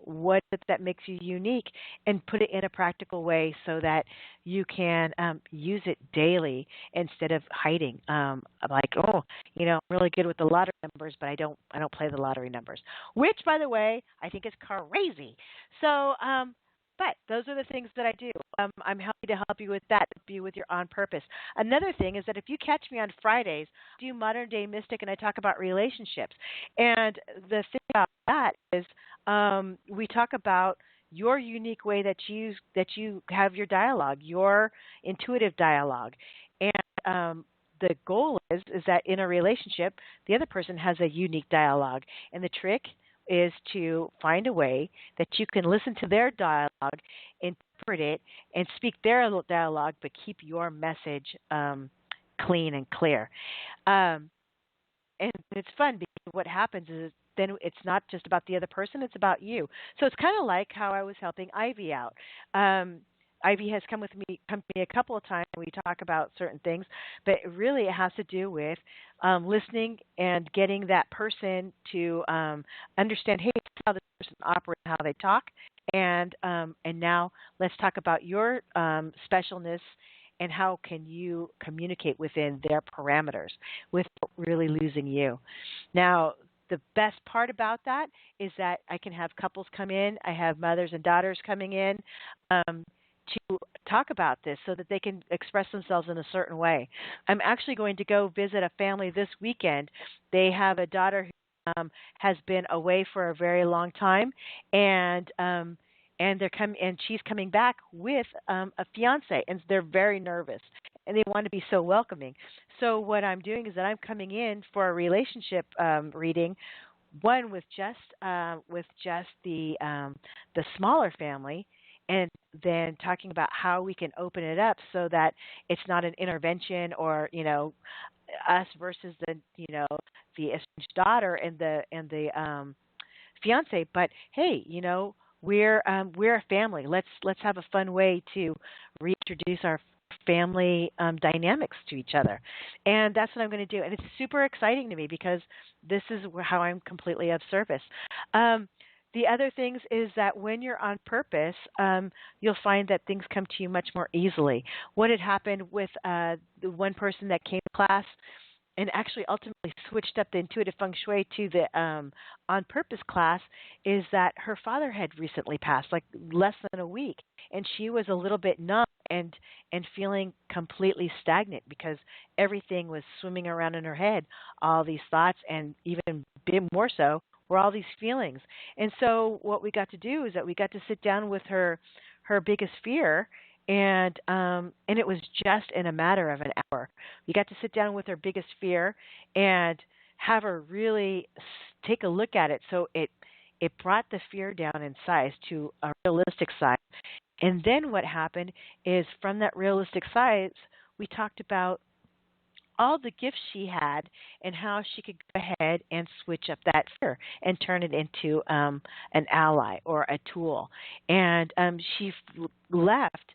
what that makes you unique and put it in a practical way so that you can use it daily instead of hiding. Like, oh, I'm really good with the lottery numbers, but I don't play the lottery numbers, which, by the way, I think is crazy. So, but those are the things that I do. I'm happy to help you with that, be with your on purpose. Another thing is that if you catch me on Fridays, I do Modern Day Mystic and I talk about relationships. And the thing about that is we talk about your unique way that you have your dialogue, your intuitive dialogue. And the goal is that in a relationship, the other person has a unique dialogue. And the trick is to find a way that you can listen to their dialogue, interpret it, and speak their dialogue, but keep your message clean and clear. And it's fun because what happens is then it's not just about the other person, it's about you. So it's kind of like how I was helping Ivy out. Ivy has come to me a couple of times. We talk about certain things, but really it has to do with listening and getting that person to understand, hey, this is how this person operates, how they talk, and now let's talk about your specialness and how can you communicate within their parameters without really losing you. Now, the best part about that is that I can have couples come in. I have mothers and daughters coming in. To talk about this so that they can express themselves in a certain way. I'm actually going to go visit a family this weekend. They have a daughter who has been away for a very long time, and she's coming back with a fiance, and they're very nervous, and they want to be so welcoming. So what I'm doing is that I'm coming in for a relationship reading, one with just the smaller family, and then talking about how we can open it up so that it's not an intervention or us versus the estranged daughter and the fiance, but hey, we're a family. Let's have a fun way to reintroduce our family dynamics to each other, and that's what I'm going to do. And it's super exciting to me because this is how I'm completely of service. The other things is that when you're on purpose, you'll find that things come to you much more easily. What had happened with the one person that came to class and actually ultimately switched up the intuitive feng shui to the on purpose class is that her father had recently passed, like less than a week, and she was a little bit numb and feeling completely stagnant because everything was swimming around in her head, all these thoughts, and even more so were all these feelings. And so what we got to do is that we got to sit down with her biggest fear, and it was just in a matter of an hour. We got to sit down with her biggest fear and have her really take a look at it. So it brought the fear down in size to a realistic size. And then what happened is from that realistic size, we talked about all the gifts she had and how she could go ahead and switch up that fear and turn it into an ally or a tool. And she left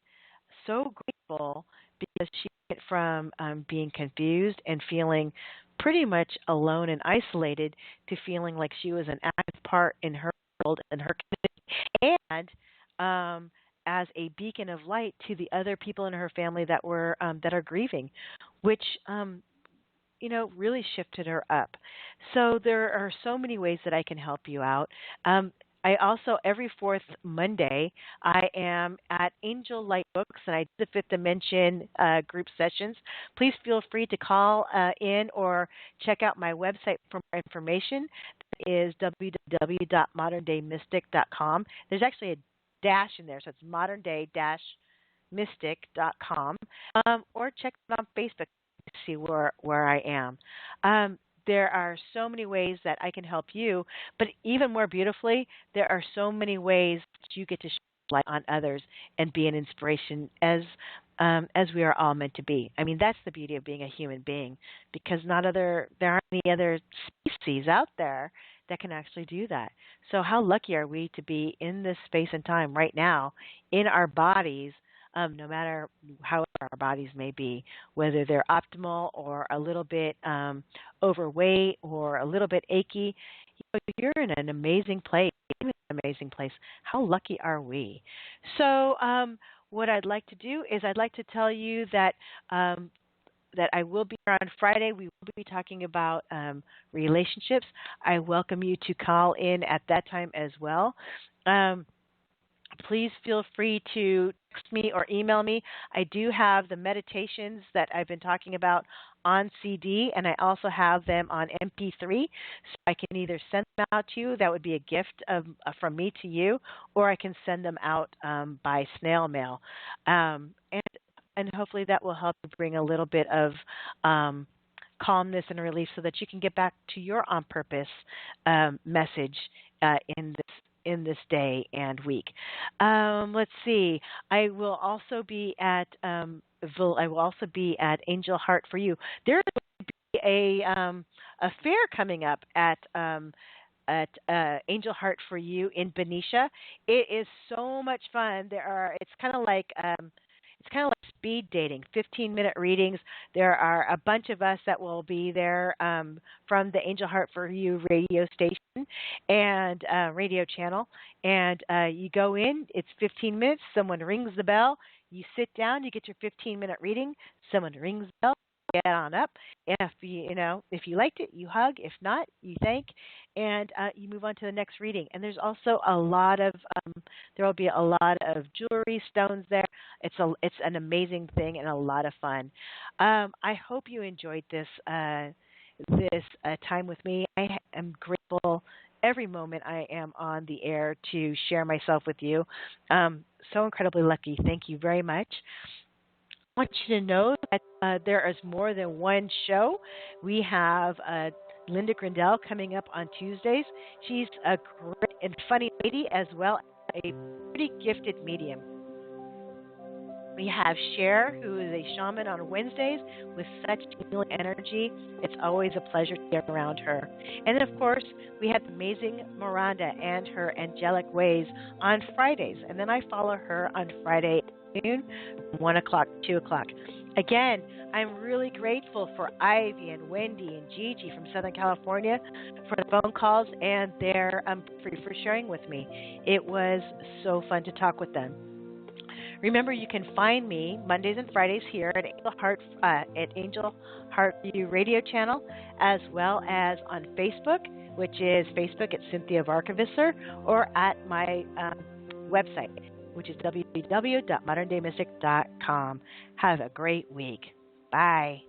so grateful because she went from being confused and feeling pretty much alone and isolated to feeling like she was an active part in her world and her community, and as a beacon of light to the other people in her family that were that are grieving, which really shifted her up. So there are so many ways that I can help you out. I also, every fourth Monday, I am at Angel Light Books, and I do the Fifth Dimension group sessions. Please feel free to call in or check out my website for more information. That is www.moderndaymystic.com. There's actually a dash in there, so it's modernday-mystic.com, or check it on Facebook to see where I am. There are so many ways that I can help you, but even more beautifully, there are so many ways that you get to share light on others and be an inspiration as we are all meant to be. I mean, that's the beauty of being a human being, because there aren't any other species out there that can actually do that. So how lucky are we to be in this space and time right now in our bodies, no matter how our bodies may be, whether they're optimal or a little bit overweight or a little bit achy. You're in an amazing place. How lucky are we? So what I'd like to do is I'd like to tell you that that I will be here on Friday. We will be talking about relationships. I welcome you to call in at that time as well. Please feel free to text me or email me. I do have the meditations that I've been talking about on CD, and I also have them on MP3. So I can either send them out to you. That would be a gift from me to you, or I can send them out by snail mail. And hopefully that will help you bring a little bit of calmness and relief so that you can get back to your on purpose message in this day and week. Let's see. I will also be at Angel Heart for You. There's going to be a fair coming up at Angel Heart for You in Benicia. It is so much fun. It's kind of like speed dating, 15-minute readings. There are a bunch of us that will be there from the Angel Heart for You radio station and radio channel. And you go in, it's 15 minutes, someone rings the bell, you sit down, you get your 15-minute reading, someone rings the bell, get on up. If you liked it, you hug. If not, you thank, and you move on to the next reading. And there's also there will be a lot of jewelry, stones there. It's an amazing thing and a lot of fun. I hope you enjoyed this time with me. I am grateful every moment I am on the air to share myself with you. So incredibly lucky. Thank you very much. I want you to know that there is more than one show. We have Linda Grindell coming up on Tuesdays. She's a great and funny lady as well as a pretty gifted medium. We have Cher, who is a shaman on Wednesdays with such healing energy. It's always a pleasure to get around her. And then, of course, we have amazing Miranda and her angelic ways on Fridays. And then I follow her on Friday noon, 1 o'clock, 2 o'clock. Again, I'm really grateful for Ivy and Wendy and Gigi from Southern California for the phone calls and their for sharing with me. It was so fun to talk with them. Remember, you can find me Mondays and Fridays here at Angel Heart View Radio Channel, as well as on Facebook, which is Facebook at Cynthia Varkevisser, or at my website, which is www.moderndaymystic.com. Have a great week. Bye.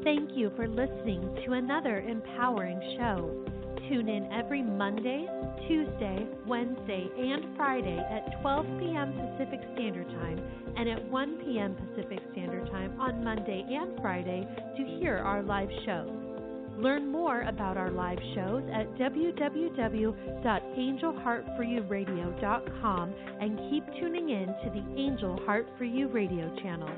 Thank you for listening to another empowering show. Tune in every Monday, Tuesday, Wednesday, and Friday at 12 p.m. Pacific Standard Time and at 1 p.m. Pacific Standard Time on Monday and Friday to hear our live shows. Learn more about our live shows at www.angelheartforyouradio.com and keep tuning in to the Angel Heart for You radio channel.